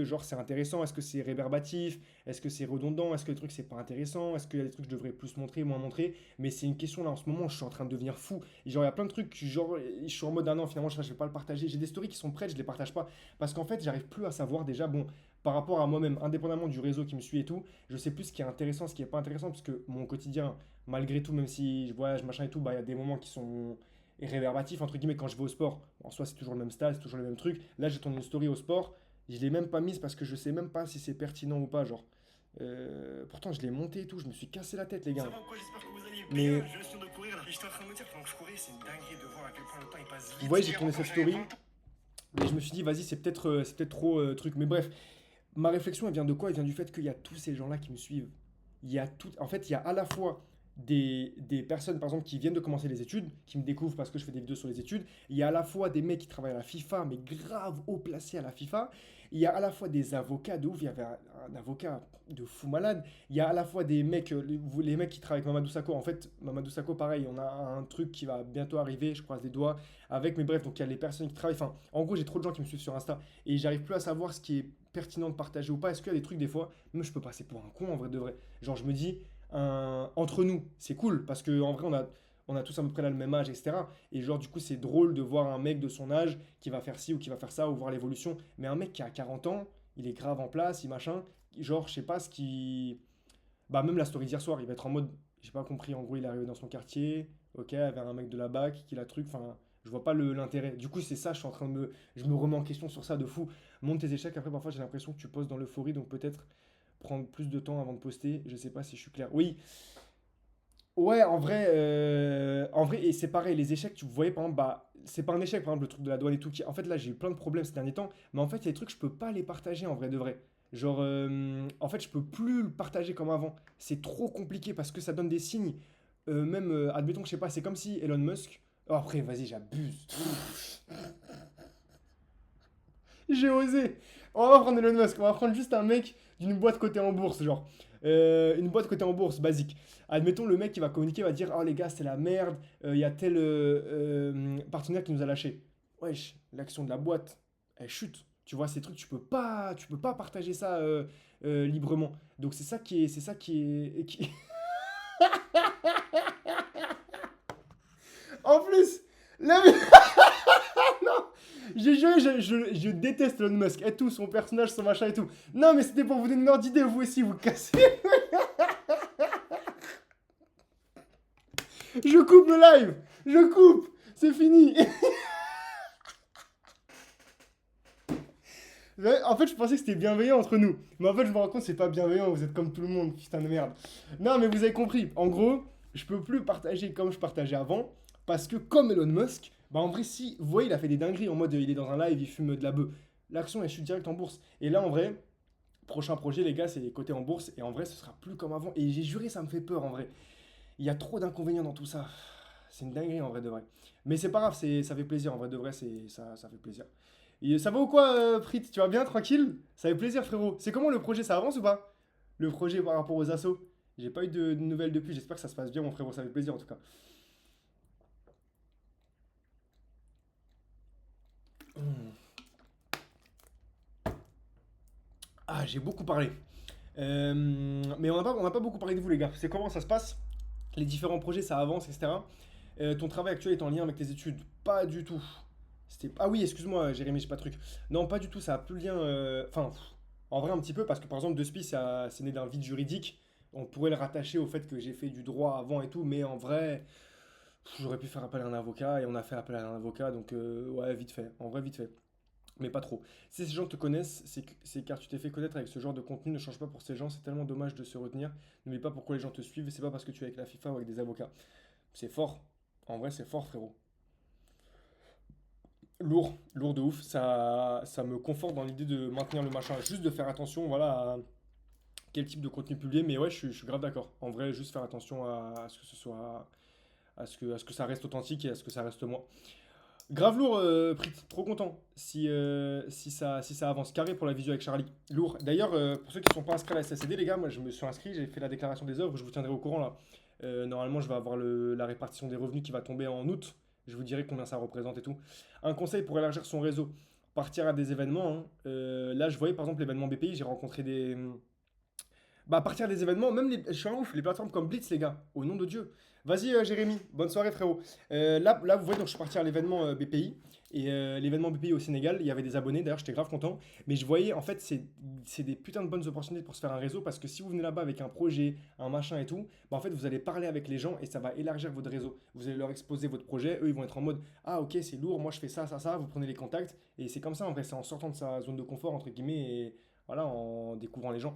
Speaker 1: genre, c'est intéressant, est-ce que c'est rébarbatif, est-ce que c'est redondant, est-ce que le truc, c'est pas intéressant, est-ce qu'il y a des trucs que je devrais plus montrer, moins montrer, mais c'est une question là, en ce moment, je suis en train de devenir fou. Et genre, il y a plein de trucs, genre, je suis en mode, ah non, finalement, je vais pas le partager. J'ai des stories qui sont prêtes, je les partage pas. Parce qu'en fait, j'arrive plus à savoir déjà, bon, par rapport à moi-même, indépendamment du réseau qui me suit et tout, je sais plus ce qui est intéressant, ce qui est pas intéressant, parce que mon quotidien, malgré tout, même si je voyage, machin et tout, bah il y a des moments qui sont réverbatifs, entre guillemets, quand je vais au sport. En soi, c'est toujours le même stade, c'est toujours le même truc. Là, j'ai tourné une story au sport, je l'ai même pas mise parce que je sais même pas si c'est pertinent ou pas, genre. Pourtant, je l'ai monté et tout, je me suis cassé la tête, les
Speaker 2: Ça
Speaker 1: gars.
Speaker 2: va ou quoi? J'espère que vous allez bien.
Speaker 1: Mais
Speaker 2: Je viens de courir là. Et j'étais en train de me dire, pendant que je courais, c'est une dinguerie de voir à quel point le temps il passe
Speaker 1: vous
Speaker 2: vite.
Speaker 1: voyez, j'ai
Speaker 2: Et
Speaker 1: tourné
Speaker 2: avant, quand
Speaker 1: cette
Speaker 2: j'avais
Speaker 1: story,
Speaker 2: 20 ans.
Speaker 1: et je me suis dit, vas-y, c'est peut-être trop truc. Mais bref, ma réflexion, elle vient de quoi? Elle vient du fait qu'il y a tous ces gens-là qui me suivent. Il y a tout, en fait, il y a à la fois des personnes, par exemple, qui viennent de commencer les études, qui me découvrent parce que je fais des vidéos sur les études. Il y a à la fois des mecs qui travaillent à la FIFA, mais grave haut placés à la FIFA. Il y a à la fois des avocats de ouf. Il y avait un avocat de fou malade. Il y a à la fois des mecs, les mecs qui travaillent avec Mamadou Sakho. En fait, Mamadou Sakho, pareil, on a un truc qui va bientôt arriver, je croise les doigts, avec, mais bref, donc il y a les personnes qui travaillent. Enfin, en gros, j'ai trop de gens qui me suivent sur Insta et j'arrive plus à savoir ce qui est pertinent de partager ou pas. Est-ce qu'il y a des trucs, des fois, même je peux passer pour un con en vrai de vrai. Genre, je me dis, entre nous, c'est cool parce qu'en vrai, on a tous à peu près là le même âge, etc. Et genre, du coup, c'est drôle de voir un mec de son âge qui va faire ci ou qui va faire ça ou voir l'évolution. Mais un mec qui a 40 ans, il est grave en place, il machin. Genre, je sais pas ce qui. Bah, même la story d'hier soir, il va être en mode, j'ai pas compris, en gros, il est arrivé dans son quartier, ok, avec un mec de la BAC qui l'a truc, enfin, je vois pas l'intérêt. Du coup, c'est ça, je suis en train de me. Je me remets en question sur ça de fou. Monte tes échecs, après, parfois, j'ai l'impression que tu poses dans l'euphorie, donc peut-être prendre plus de temps avant de poster. Je sais pas si je suis clair. Oui, ouais, en vrai, et c'est pareil, les échecs, tu voyais, par exemple, bah, c'est pas un échec, par exemple, le truc de la douane et tout. En fait, là, j'ai eu plein de problèmes ces derniers temps, mais en fait, il y a des trucs, je peux pas les partager en vrai de vrai. Genre, en fait, je peux plus le partager comme avant. C'est trop compliqué parce que ça donne des signes. Même, admettons que je sais pas, c'est comme si Elon Musk. Oh, après, vas-y, j'abuse. J'ai osé. On va prendre Elon Musk. On va prendre juste un mec d'une boîte cotée en bourse, genre. Une boîte cotée en bourse, basique. Admettons, le mec qui va communiquer va dire: oh les gars, c'est la merde, il y a tel partenaire qui nous a lâché. Wesh, l'action de la boîte, elle chute. Tu vois, ces trucs, tu peux pas partager ça librement. Donc c'est ça En plus, la, non, j'ai juré, je déteste Elon Musk et tout, son personnage, son machin et tout. Non, mais c'était pour vous donner une ordre d'idée, vous aussi, vous cassez. Je coupe le live, je coupe, c'est fini. Ouais, en fait, je pensais que c'était bienveillant entre nous. Mais en fait, je me rends compte que c'est pas bienveillant, vous êtes comme tout le monde, putain de merde. Non, mais vous avez compris. En gros, je peux plus partager comme je partageais avant. Parce que comme Elon Musk, bah en vrai, si, vous voyez, il a fait des dingueries en mode il est dans un live, il fume de la bœuf. L'action, elle chute direct en bourse. Et là, en vrai, prochain projet, les gars, c'est les cotés en bourse. Et en vrai, ce sera plus comme avant. Et j'ai juré, ça me fait peur en vrai. Il y a trop d'inconvénients dans tout ça. C'est une dinguerie en vrai de vrai. Mais c'est pas grave, ça fait plaisir. En vrai de vrai, ça fait plaisir. Et ça va ou quoi, Frit? Tu vas bien, tranquille? Ça fait plaisir, frérot. C'est comment le projet? Ça avance ou pas? Le projet par rapport aux assos? J'ai pas eu de nouvelles depuis. J'espère que ça se passe bien, mon frérot. Ça fait plaisir en tout cas. Hmm. Ah, j'ai beaucoup parlé. Mais on n'a pas beaucoup parlé de vous, les gars. C'est comment ça se passe? Les différents projets, ça avance, etc. Ton travail actuel est en lien avec tes études? Pas du tout. Ah oui, excuse-moi, Jérémy, j'ai pas de truc. Non, pas du tout, ça a plus de lien. Enfin, en vrai, un petit peu, parce que par exemple, De Spi, c'est né d'un vide juridique. On pourrait le rattacher au fait que j'ai fait du droit avant et tout, mais en vrai, j'aurais pu faire appel à un avocat et on a fait appel à un avocat, donc ouais, vite fait. En vrai, vite fait. Mais pas trop. Si ces gens te connaissent, c'est car tu t'es fait connaître avec ce genre de contenu. Ne change pas pour ces gens, c'est tellement dommage de se retenir. N'oublie pas pourquoi les gens te suivent, et c'est pas parce que tu es avec la FIFA ou avec des avocats. C'est fort. En vrai, c'est fort, frérot. Lourd, lourd de ouf. Ça me conforte dans l'idée de maintenir le machin. Juste de faire attention, voilà, à quel type de contenu publier. Mais ouais, je suis grave d'accord. En vrai, juste faire attention à ce que ce soit, à ce que ça reste authentique et à ce que ça reste moi. Grave lourd, Prit, trop content si ça avance. Carré pour la visio avec Charlie. Lourd. D'ailleurs, pour ceux qui ne sont pas inscrits à la SACD, les gars, moi je me suis inscrit, j'ai fait la déclaration des œuvres, je vous tiendrai au courant là. Normalement, je vais avoir la répartition des revenus qui va tomber en août. Je vous dirai combien ça représente et tout. Un conseil pour élargir son réseau. Partir à des événements, hein. Là, je voyais par exemple l'événement BPI, j'ai rencontré des. Bah, à partir des événements, même les, je suis un ouf, les plateformes comme Blitz, les gars, au nom de Dieu. Vas-y, Jérémy, bonne soirée, frérot. Là, vous voyez, donc je suis parti à l'événement BPI. Et l'événement BPI au Sénégal, il y avait des abonnés, d'ailleurs, j'étais grave content. Mais je voyais, en fait, c'est des putains de bonnes opportunités pour se faire un réseau. Parce que si vous venez là-bas avec un projet, un machin et tout, bah, en fait, vous allez parler avec les gens et ça va élargir votre réseau. Vous allez leur exposer votre projet, eux, ils vont être en mode, ah, ok, c'est lourd, moi, je fais ça, ça, ça. Vous prenez les contacts. Et c'est comme ça, en vrai, c'est en sortant de sa zone de confort, entre guillemets, et voilà, en découvrant les gens.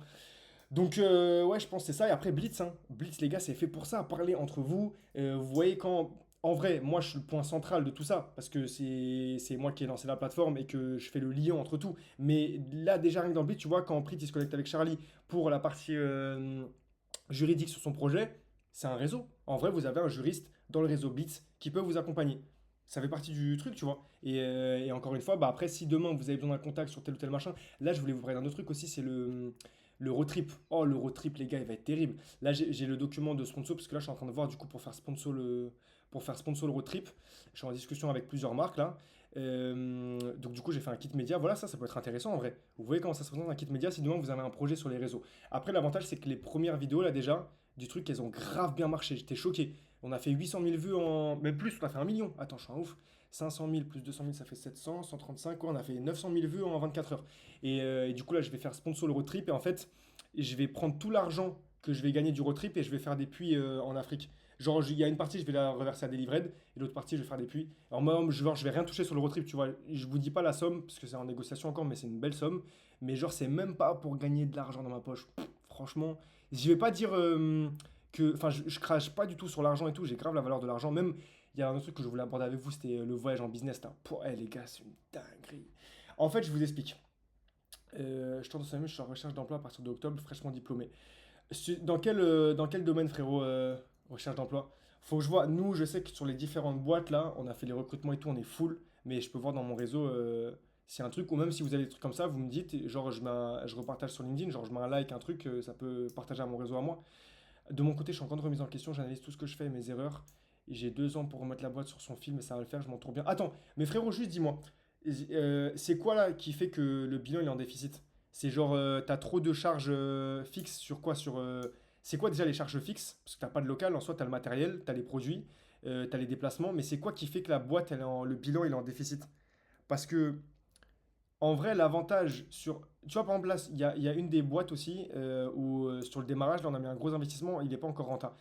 Speaker 1: Donc, ouais, je pense que c'est ça. Et après, Blitz, hein. Blitz, les gars, c'est fait pour ça, parler entre vous. Vous voyez, quand. En vrai, moi, je suis le point central de tout ça, parce que c'est moi qui ai lancé la plateforme et que je fais le lien entre tout. Mais là, déjà, rien que dans Blitz, tu vois, quand Prit, il se connecte avec Charlie pour la partie juridique sur son projet, c'est un réseau. En vrai, vous avez un juriste dans le réseau Blitz qui peut vous accompagner. Ça fait partie du truc, tu vois. Et encore une fois, bah après, si demain vous avez besoin d'un contact sur tel ou tel machin, là, je voulais vous parler d'un autre truc aussi, c'est le road trip. Oh, le road trip, les gars, il va être terrible. Là, j'ai le document de sponsor, parce que là, je suis en train de voir du coup pour faire sponsor le road trip. Je suis en discussion avec plusieurs marques là. Donc, du coup, j'ai fait un kit média. Voilà, ça peut être intéressant en vrai. Vous voyez comment ça se présente un kit média si demain vous avez un projet sur les réseaux. Après, l'avantage, c'est que les premières vidéos là, déjà, du truc, elles ont grave bien marché. J'étais choqué. On a fait 800 000 vues en. Même plus, on a fait 1 million. Attends, je suis un ouf. 500 000 plus 200 000, ça fait 700, 135, quoi. On a fait 900 000 vues en 24 heures. Et du coup, là, je vais faire sponsor le road trip. Et en fait, je vais prendre tout l'argent que je vais gagner du road trip et je vais faire des puits en Afrique. Genre, il y a une partie, je vais la reverser à Delivered et l'autre partie, je vais faire des puits. Alors, moi, je vais rien toucher sur le road trip, tu vois. Je vous dis pas la somme, parce que c'est en négociation encore, mais c'est une belle somme. Mais genre, c'est même pas pour gagner de l'argent dans ma poche. Pff, franchement, je vais pas dire que. Enfin, je crache pas du tout sur l'argent et tout. J'ai grave la valeur de l'argent. Même, il y a un autre truc que je voulais aborder avec vous, c'était le voyage en business là. Pouah, les gars, c'est une dinguerie. En fait, je vous explique. Je tente de je suis en recherche d'emploi à partir d'octobre, fraîchement diplômé. Dans quel domaine, frérot, recherche d'emploi? Faut que je vois. Nous, je sais que sur les différentes boîtes, là, on a fait les recrutements et tout, on est full. Mais je peux voir dans mon réseau s'il y a un truc, ou même si vous avez des trucs comme ça, vous me dites, genre, je repartage sur LinkedIn, genre, je mets un like, un truc, ça peut partager à mon réseau à moi. De mon côté, je suis encore de remise en question, j'analyse tout ce que je fais et mes erreurs. Et j'ai 2 ans pour remettre la boîte sur son film et ça va le faire, je m'entoure bien. Attends, mais frérot, juste dis-moi, c'est quoi là qui fait que le bilan il est en déficit? C'est genre, t'as trop de charges fixes sur quoi? C'est quoi déjà les charges fixes? Parce que t'as pas de local, en soi t'as le matériel, t'as les produits, t'as les déplacements, mais c'est quoi qui fait que la boîte, le bilan il est en déficit? Parce que en vrai, l'avantage sur. Tu vois, par exemple, là, il y a une des boîtes aussi où sur le démarrage, là, on a mis un gros investissement, il n'est pas encore rentable.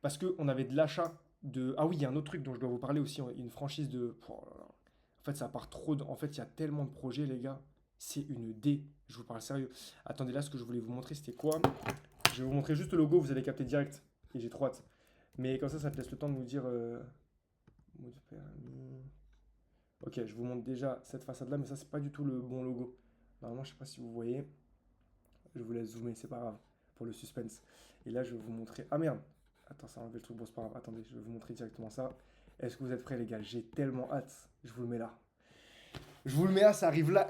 Speaker 1: Parce qu'on avait de l'achat de. Ah oui, il y a un autre truc dont je dois vous parler aussi, une franchise de. Oh là là. En fait, ça part trop. En fait, il y a tellement de projets, les gars. C'est une D. Je vous parle sérieux. Attendez, là, ce que je voulais vous montrer, c'était quoi? Je vais vous montrer juste le logo, vous allez capter direct. Et j'ai trop hâte. Mais comme ça te laisse le temps de nous dire. Mot de permis. Ok, je vous montre déjà cette façade-là, mais ça, c'est pas du tout le bon logo. Normalement, je sais pas si vous voyez. Je vous laisse zoomer, c'est pas grave. Pour le suspense. Et là, je vais vous montrer. Ah merde! Attends, ça a enlevé le truc. Bon, c'est pas grave. Attendez, je vais vous montrer directement ça. Est-ce que vous êtes prêts, les gars? J'ai tellement hâte. Je vous le mets là. Je vous le mets là, ça arrive là.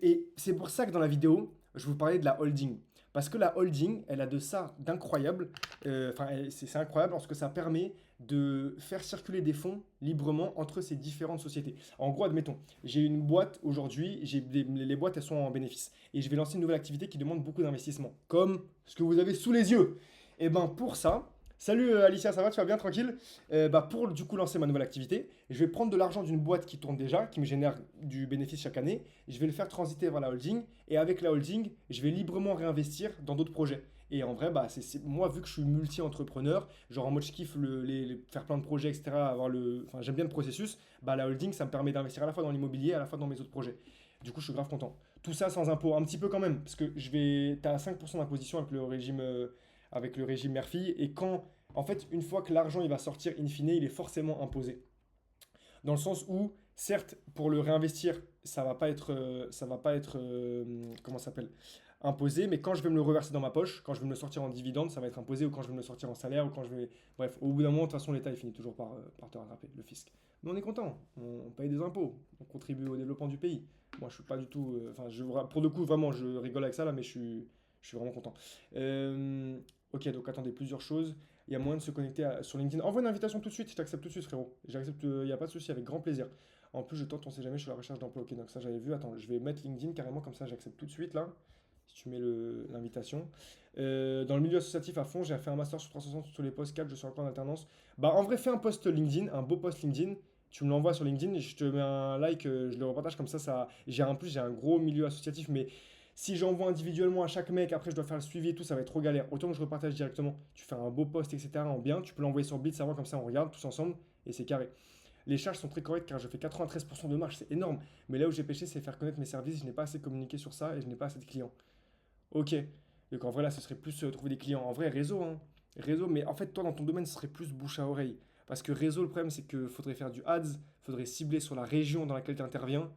Speaker 1: Et c'est pour ça que dans la vidéo, je vous parlais de la holding. Parce que la holding, elle a de ça d'incroyable. Enfin, c'est incroyable parce que ça permet de faire circuler des fonds librement entre ces différentes sociétés. En gros, admettons, j'ai une boîte aujourd'hui, les boîtes, elles sont en bénéfice. Et je vais lancer une nouvelle activité qui demande beaucoup d'investissement, comme ce que vous avez sous les yeux. Et ben pour ça, Salut Alicia, ça va, tu vas bien, tranquille? Pour du coup lancer ma nouvelle activité, je vais prendre de l'argent d'une boîte qui tourne déjà, qui me génère du bénéfice chaque année, je vais le faire transiter vers la holding, et avec la holding, je vais librement réinvestir dans d'autres projets. Et en vrai, moi, vu que je suis multi-entrepreneur, genre en mode je kiffe faire plein de projets, etc., enfin, j'aime bien le processus, bah, la holding, ça me permet d'investir à la fois dans l'immobilier, à la fois dans mes autres projets. Du coup, je suis grave content. Tout ça sans impôt, un petit peu quand même, parce que t'as 5% d'imposition avec le régime mère-fille, et en fait, une fois que l'argent il va sortir in fine, il est forcément imposé. Dans le sens où, certes, pour le réinvestir, ça va pas être, comment ça s'appelle, imposé, mais quand je vais me le reverser dans ma poche, quand je vais me le sortir en dividende, ça va être imposé, ou quand je vais me le sortir en salaire, ou quand je vais, bref, au bout d'un moment, de toute façon, l'État il finit toujours par te rattraper, le fisc. Mais on est content, on paye des impôts, on contribue au développement du pays. Moi, je suis pas du tout, pour le coup, vraiment, je rigole avec ça là, mais je suis vraiment content. Ok, donc attendez, plusieurs choses. Il y a moyen de se connecter sur LinkedIn. Envoie une invitation tout de suite, je t'accepte tout de suite, frérot. J'accepte, il n'y a pas de souci, avec grand plaisir. En plus, je tente, on sait jamais, je suis à la recherche d'emploi. Ok, donc ça j'avais vu. Attends, je vais mettre LinkedIn carrément, comme ça j'accepte tout de suite là, si tu mets l'invitation. Dans le milieu associatif à fond, j'ai fait un master sur 360 sur les postes 4, je suis encore en alternance. Bah en vrai, fais un post LinkedIn, un beau post LinkedIn. Tu me l'envoies sur LinkedIn, je te mets un like, je le repartage comme ça. En plus, j'ai un gros milieu associatif, mais si j'envoie individuellement à chaque mec, après je dois faire le suivi et tout, ça va être trop galère. Autant que je repartage directement. Tu fais un beau post, etc. en bien, tu peux l'envoyer sur Bit, savoir comme ça on regarde tous ensemble et c'est carré. Les charges sont très correctes car je fais 93% de marge, c'est énorme. Mais là où j'ai pêché, c'est faire connaître mes services. Je n'ai pas assez communiqué sur ça et je n'ai pas assez de clients. Ok. Donc en vrai, là, ce serait plus trouver des clients. En vrai, réseau, hein. Réseau, mais en fait, toi, dans ton domaine, ce serait plus bouche à oreille. Parce que réseau, le problème, c'est qu'il faudrait faire du ads, faudrait cibler sur la région dans laquelle tu interviens.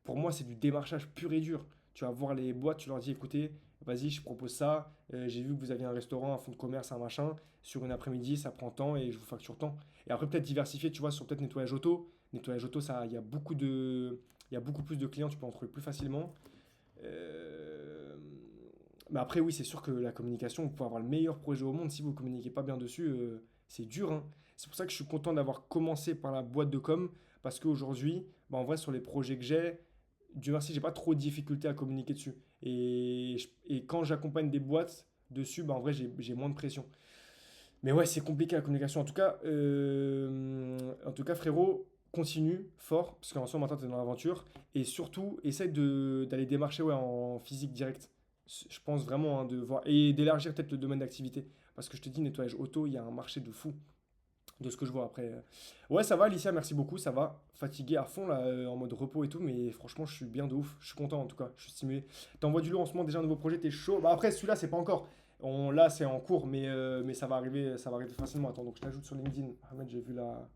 Speaker 1: Pour moi, c'est du démarchage pur et dur. Tu vas voir les boîtes, tu leur dis, écoutez, vas-y, je propose ça. J'ai vu que vous aviez un restaurant, un fonds de commerce, un machin. Sur une après-midi, ça prend tant et je vous facture tant. Et après, peut-être diversifier, tu vois, sur peut-être nettoyage auto. Nettoyage auto, ça, il y a beaucoup plus de clients, tu peux en trouver plus facilement. Euh, Mais après, oui, c'est sûr que la communication, vous pouvez avoir le meilleur projet au monde. Si vous ne communiquez pas bien dessus, c'est dur, hein. C'est pour ça que je suis content d'avoir commencé par la boîte de com. Parce qu'aujourd'hui, en vrai, sur les projets que j'ai, Dieu merci, j'ai pas trop de difficultés à communiquer dessus. Et quand j'accompagne des boîtes dessus, en vrai, j'ai moins de pression. Mais ouais, c'est compliqué la communication. En tout cas, frérot, continue fort, parce qu'en soi, maintenant, tu es dans l'aventure. Et surtout, essaye d'aller démarcher ouais, en physique direct. Je pense vraiment hein, de voir. Et d'élargir peut-être le domaine d'activité. Parce que je te dis, nettoyage auto, il y a un marché de fou. De ce que je vois après. Ouais, ça va, Alicia, merci beaucoup. Ça va. Fatigué à fond, là, en mode repos et tout. Mais franchement, je suis bien de ouf. Je suis content, en tout cas. Je suis stimulé. T'envoies du lourd en ce moment, déjà un nouveau projet, t'es chaud. Bah, après, celui-là, c'est pas encore. Là, c'est en cours, mais ça va arriver facilement. Attends, donc je t'ajoute sur LinkedIn. Ahmed, j'ai vu la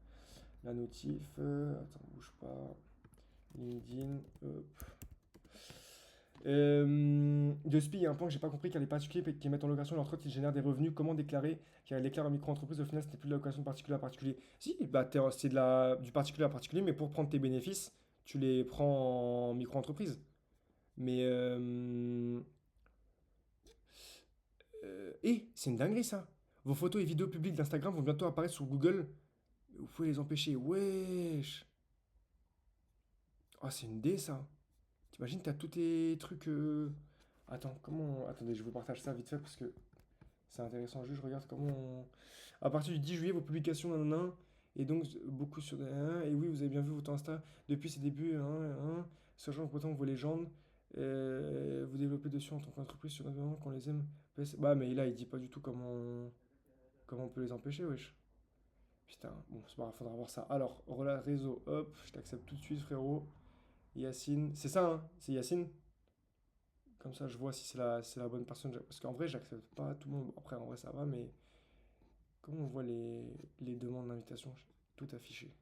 Speaker 1: notif. Attends, bouge pas. LinkedIn. Hop. De SPI, il y a un point que j'ai pas compris car les particuliers qui mettent en location leur truc, ils génèrent des revenus. Comment déclarer? Car ils déclarent en micro-entreprise, au final, ce n'est plus de la location de particulier à particulier. Si, c'est du particulier à particulier, mais pour prendre tes bénéfices, tu les prends en micro-entreprise. Mais c'est une dinguerie ça. Vos photos et vidéos publiques d'Instagram vont bientôt apparaître sur Google. Vous pouvez les empêcher. Wesh. Ah, c'est une D ça. T'imagines, t'as tous tes trucs. Attends, comment. Attendez, je vous partage ça vite fait parce que c'est intéressant. Juste, je regarde comment. À partir du 10 juillet, vos publications, nanana, et donc beaucoup sur. Et oui, vous avez bien vu votre Insta depuis ses débuts. Sachant que pourtant vos légendes, vous développez dessus en tant qu'entreprise sur un qu'on les aime. Bah, mais là, il dit pas du tout comment on peut les empêcher, wesh. Putain, bon, c'est pas grave, faudra voir ça. Alors, réseau, hop, je t'accepte tout de suite, frérot. Yacine, c'est ça, hein? C'est Yacine? Comme ça, je vois si c'est la bonne personne. Parce qu'en vrai, j'accepte pas tout le monde. Après, en vrai, ça va, mais comment on voit les demandes d'invitation? J'ai tout affiché.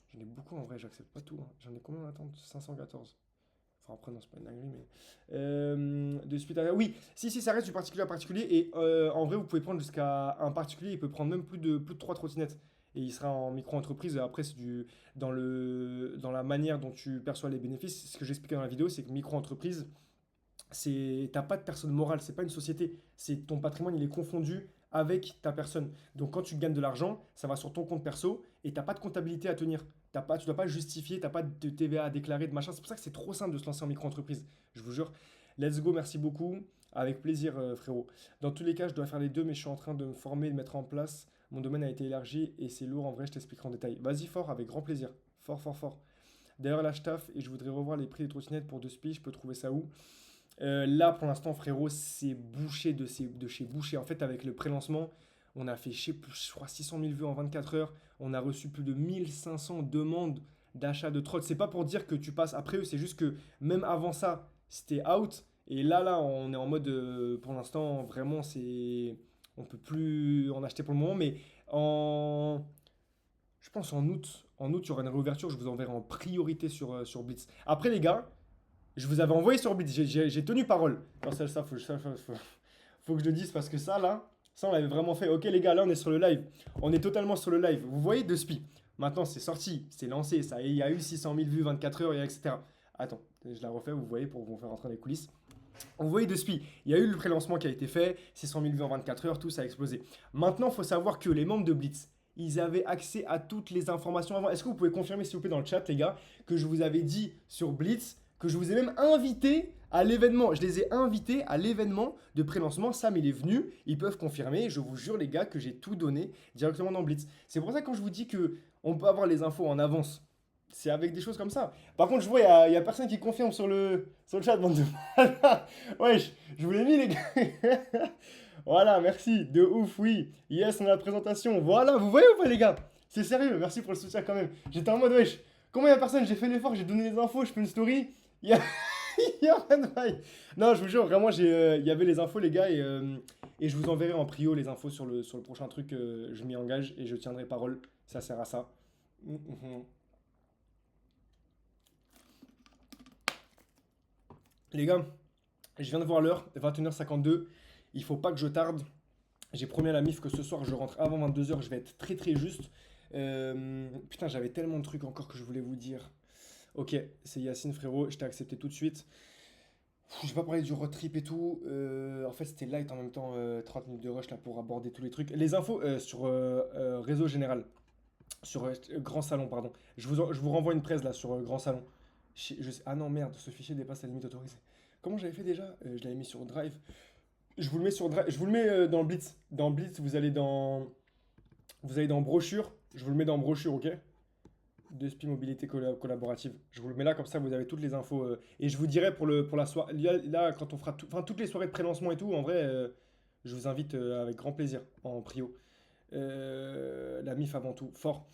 Speaker 1: J'en ai beaucoup en vrai, j'accepte pas tout, hein. J'en ai combien en attente? 514. Enfin, après, non, c'est pas une dinguerie, mais. De suite à. Oui, si, ça reste du particulier à particulier. Et en vrai, vous pouvez prendre jusqu'à un particulier, il peut prendre même plus de 3 trottinettes. Et il sera en micro-entreprise. Après, dans la manière dont tu perçois les bénéfices. Ce que j'expliquais dans la vidéo, c'est que micro-entreprise, t'as pas de personne morale, c'est pas une société. C'est ton patrimoine, il est confondu avec ta personne. Donc quand tu gagnes de l'argent, ça va sur ton compte perso et t'as pas de comptabilité à tenir. Tu dois pas justifier, t'as pas de TVA à déclarer, de machin. C'est pour ça que c'est trop simple de se lancer en micro-entreprise. Je vous jure. Let's go, merci beaucoup. Avec plaisir, frérot. Dans tous les cas, je dois faire les deux, mais je suis en train de me former, de mettre en place Mon domaine a été élargi et c'est lourd en vrai, je t'expliquerai en détail. Vas-y fort, avec grand plaisir. Fort, fort, fort. D'ailleurs, là, je taffe et je voudrais revoir les prix des trottinettes pour 2 spi. Je peux trouver ça où? Là, pour l'instant, frérot, c'est bouché de chez bouché. En fait, avec le pré-lancement, on a fait, je crois, 600 000 vues en 24 heures. On a reçu plus de 1500 demandes d'achat de trottes. C'est pas pour dire que tu passes après eux, c'est juste que même avant ça, c'était out. Et là, on est en mode, pour l'instant, vraiment, c'est, on peut plus en acheter pour le moment. Mais en, je pense en août, il y aura une réouverture. Je vous enverrai en priorité sur Blitz. Après, les gars. Je vous avais envoyé sur Blitz, j'ai tenu parole. Non, ça, faut que je le dise parce que ça, on l'avait vraiment fait. Ok, les gars, là, on est sur le live. On est totalement sur le live. Vous voyez de spi. Maintenant, c'est sorti, c'est lancé. Ça, il y a eu 600 000 vues, 24 heures, etc. Attends, je la refais, vous voyez, pour vous faire rentrer dans les coulisses. Vous voyez de spi. Il y a eu le pré-lancement qui a été fait, 600 000 vues en 24 heures, tout ça a explosé. Maintenant, il faut savoir que les membres de Blitz, ils avaient accès à toutes les informations avant. Est-ce que vous pouvez confirmer, s'il vous plaît, dans le chat, les gars, que je vous avais dit sur Blitz que je vous ai même invité à l'événement. Je les ai invités à l'événement de pré-lancement. Sam, il est venu. Ils peuvent confirmer. Je vous jure, les gars, que j'ai tout donné directement dans Blitz. C'est pour ça que quand je vous dis que on peut avoir les infos en avance, c'est avec des choses comme ça. Par contre, je vois, il y a personne qui confirme sur le chat, bande de malades. Wesh, je vous l'ai mis, les gars. Voilà, merci. De ouf, oui. Yes, on a la présentation. Voilà, vous voyez ou pas, les gars? C'est sérieux. Merci pour le soutien quand même. J'étais en mode, wesh. Comment il y a personne? J'ai fait l'effort, j'ai donné les infos, je fais une story. Il y a, il y a pas de bail. Non, je vous jure, vraiment, il y avait les infos, les gars, et je vous enverrai en prio les infos sur le prochain truc. Je m'y engage et je tiendrai parole. Ça sert à ça. Mhm. Les gars, je viens de voir l'heure, 21h52. Il faut pas que je tarde. J'ai promis à la MIF que ce soir, je rentre avant 22h. Je vais être très très juste. Putain, j'avais tellement de trucs encore que je voulais vous dire. Ok, c'est Yacine, frérot. Je t'ai accepté tout de suite. J'ai pas parlé du road trip et tout. En fait, c'était light en même temps, 30 minutes de rush là pour aborder tous les trucs. Les infos sur réseau général, sur Grand Salon, pardon. Je vous renvoie une presse là sur Grand Salon. Ah non, merde, ce fichier dépasse la limite autorisée. Comment j'avais fait déjà? Je l'avais mis sur Drive. Je vous le mets sur Drive. Je vous le mets dans Blitz. Dans Blitz, vous allez dans brochure. Je vous le mets dans brochure, ok? De SPI Mobilité Collaborative. Je vous le mets là, comme ça vous avez toutes les infos. Et je vous dirai pour la soirée. Là, quand on fera enfin, toutes les soirées de pré-lancement et tout, en vrai, je vous invite avec grand plaisir en prio. La MIF avant tout, fort.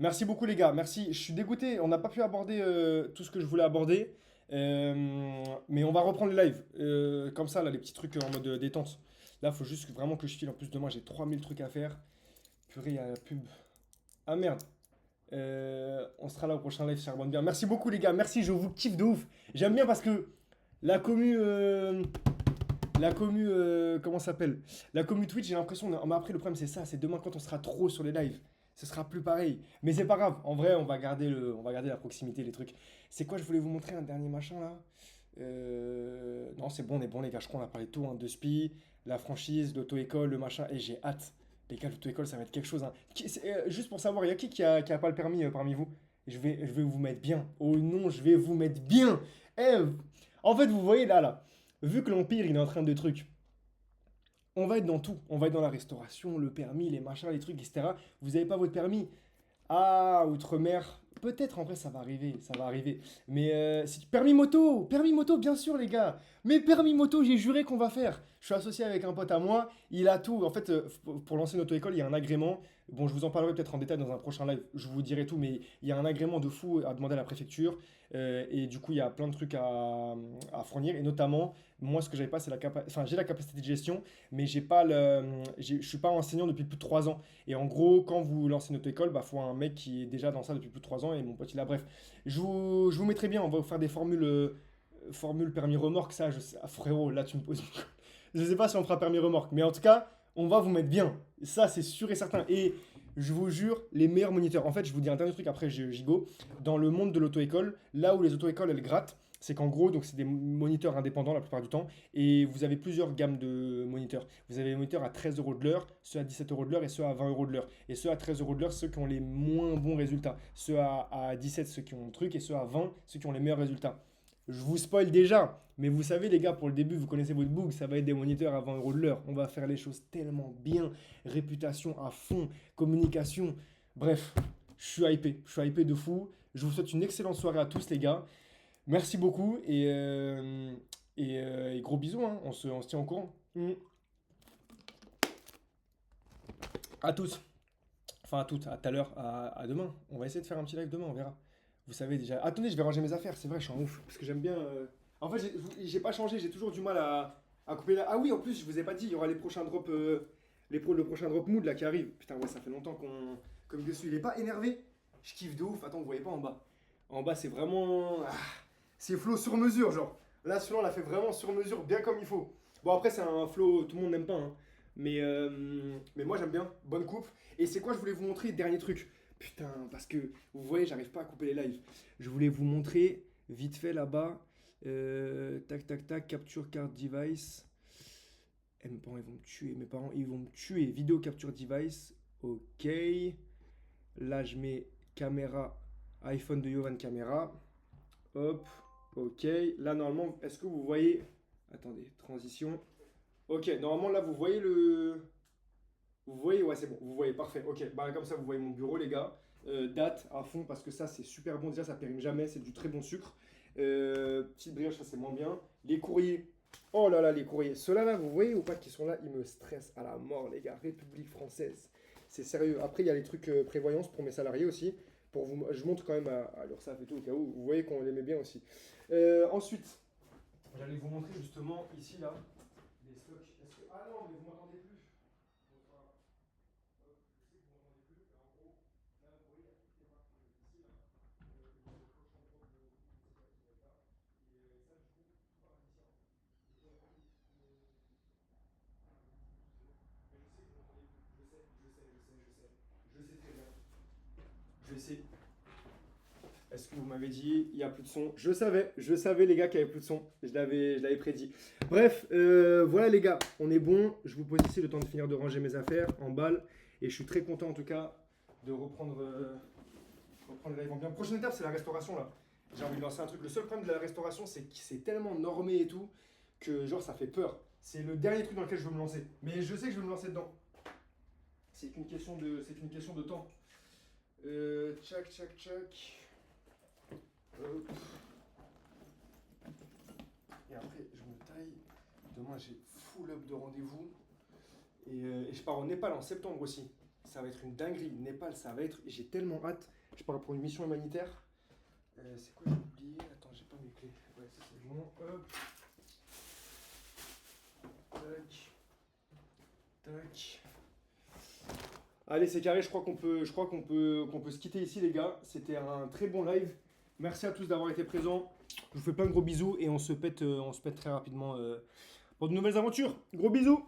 Speaker 1: Merci beaucoup, les gars. Merci. Je suis dégoûté. On n'a pas pu aborder tout ce que je voulais aborder. Mais on va reprendre le live. Comme ça, là, les petits trucs en mode détente. Là, il faut juste vraiment que je file. En plus, demain, j'ai 3000 trucs à faire. Purée, il y a la pub. Ah merde. On sera là au prochain live, charbonne bien. Merci beaucoup, les gars. Merci, je vous kiffe de ouf. J'aime bien parce que la commu. Comment ça s'appelle? La commu Twitch, j'ai l'impression. Mais après, le problème, c'est ça. C'est demain, quand on sera trop sur les lives. Ce sera plus pareil. Mais c'est pas grave. En vrai, on va garder la proximité, les trucs. C'est quoi, je voulais vous montrer un dernier machin là? Non, c'est bon, on est bon, les gars. Je crois qu'on a parlé de tout, hein, de SPI, la franchise, l'auto-école, le machin. Et j'ai hâte. Les gars, l'auto-école, ça va être quelque chose, hein. Juste pour savoir, il y a qui a pas le permis parmi vous? Je vais vous mettre bien. Oh non, je vais vous mettre bien. Eh, en fait, vous voyez là. Vu que l'Empire, il est en train de trucs. On va être dans tout. On va être dans la restauration, le permis, les machins, les trucs, etc. Vous n'avez pas votre permis. Ah, outre-mer. Peut-être en vrai ça va arriver, ça va arriver. Mais permis moto, bien sûr les gars. Mais permis moto, j'ai juré qu'on va faire. Je suis associé avec un pote à moi, il a tout. En fait, pour lancer une auto-école, il y a un agrément. Bon, je vous en parlerai peut-être en détail dans un prochain live. Je vous dirai tout, mais il y a un agrément de fou à demander à la préfecture. Et du coup, il y a plein de trucs à fournir. Et notamment, moi, ce que j'avais pas, c'est enfin, j'ai la capacité de gestion, mais je suis pas enseignant depuis plus de 3 ans. Et en gros, quand vous lancez une auto-école, bah, faut un mec qui est déjà dans ça depuis plus de 3 ans et mon pote il a. Bref, je vous mettrai bien, on va vous faire des formules permis remorque. Ça, frérot, là tu me poses. Je sais pas si on fera permis remorque, mais en tout cas, on va vous mettre bien. Ça, c'est sûr et certain. Et je vous jure, les meilleurs moniteurs. En fait, je vous dis un dernier truc, après j'y go. Dans le monde de l'auto-école, là où les auto-écoles elles grattent, c'est qu'en gros, donc c'est des moniteurs indépendants la plupart du temps, et vous avez plusieurs gammes de moniteurs. Vous avez les moniteurs à 13 euros de l'heure, ceux à 17 euros de l'heure et ceux à 20 euros de l'heure. Et ceux à 13 euros de l'heure, ceux qui ont les moins bons résultats. Ceux à 17, ceux qui ont le truc, et ceux à 20, ceux qui ont les meilleurs résultats. Je vous spoil déjà, mais vous savez les gars, pour le début, vous connaissez votre book, ça va être des moniteurs à 20 € de l'heure. On va faire les choses tellement bien, réputation à fond, communication. Bref, je suis hypé de fou. Je vous souhaite une excellente soirée à tous les gars. Merci beaucoup et gros bisous, hein. On se tient au courant. À tous. Enfin à toutes, à tout à l'heure, à demain. On va essayer de faire un petit live demain, on verra. Vous savez déjà. Attendez, je vais ranger mes affaires, c'est vrai, je suis en ouf. Parce que j'aime bien. En fait, j'ai pas changé, j'ai toujours du mal à couper là. Ah oui, en plus, je vous ai pas dit, il y aura les prochains drops. Le prochain drop mood là qui arrive. Putain, ouais, ça fait longtemps qu'on. Comme dessus, il est pas énervé. Je kiffe de ouf. Attends, vous voyez pas en bas. En bas, c'est vraiment. C'est flow sur mesure, genre. Là, celui-là, on l'a fait vraiment sur mesure, bien comme il faut. Bon, après, c'est un flow, tout le monde n'aime pas, hein. Mais moi, j'aime bien. Bonne coupe. Et c'est quoi, je voulais vous montrer, dernier truc. Putain, parce que vous voyez, j'arrive pas à couper les lives. Je voulais vous montrer vite fait là-bas. Tac, tac, tac, capture card device. Eh, mes parents, ils vont me tuer. Mes parents, ils vont me tuer. Vidéo capture device. Ok. Là, je mets caméra. iPhone de Yovan caméra. Hop. Ok. Là, normalement, est-ce que vous voyez. Attendez, transition. Ok, normalement, là, vous voyez le. Vous voyez, ouais, c'est bon, vous voyez, parfait. Ok, bah comme ça, vous voyez mon bureau, les gars. Date à fond, parce que ça, c'est super bon. Déjà, ça périme jamais, c'est du très bon sucre. Petite brioche, ça, c'est moins bien. Les courriers. Oh là là, les courriers. Ceux-là, là, vous voyez ou pas qui sont là, ils me stressent à la mort, les gars. République française. C'est sérieux. Après, il y a les trucs prévoyance pour mes salariés aussi. Pour vous, je montre quand même à l'URSSAF et tout, au cas où. Vous voyez qu'on les met bien aussi. Ensuite, j'allais vous montrer justement ici, là, les stocks. Ah non, mais vous m'entendez plus. Je sais. Est-ce que vous m'avez dit il n'y a plus de son? Je savais les gars qu'il n'y avait plus de son. Je l'avais prédit. Bref, voilà les gars, on est bon. Je vous pose ici le temps de finir de ranger mes affaires en balle. Et je suis très content en tout cas de reprendre le live en bien. Prochaine étape, c'est la restauration là. J'ai envie de lancer un truc. Le seul problème de la restauration, c'est que c'est tellement normé et tout que genre ça fait peur. C'est le dernier truc dans lequel je veux me lancer. Mais je sais que je vais me lancer dedans. C'est qu'une question de temps. Tchac, tchac, tchac. Hop. Et après, je me taille. Demain, j'ai full up de rendez-vous. Et je pars au Népal en septembre aussi. Ça va être une dinguerie. Népal, ça va être. J'ai tellement hâte. Je pars pour une mission humanitaire. C'est quoi, j'ai oublié? Attends, j'ai pas mes clés. Ouais, ça c'est bon. Hop. Tac. Tac. Allez, c'est carré. Je crois qu'on peut se quitter ici, les gars. C'était un très bon live. Merci à tous d'avoir été présents. Je vous fais plein de gros bisous et on se pète très rapidement pour de nouvelles aventures. Gros bisous!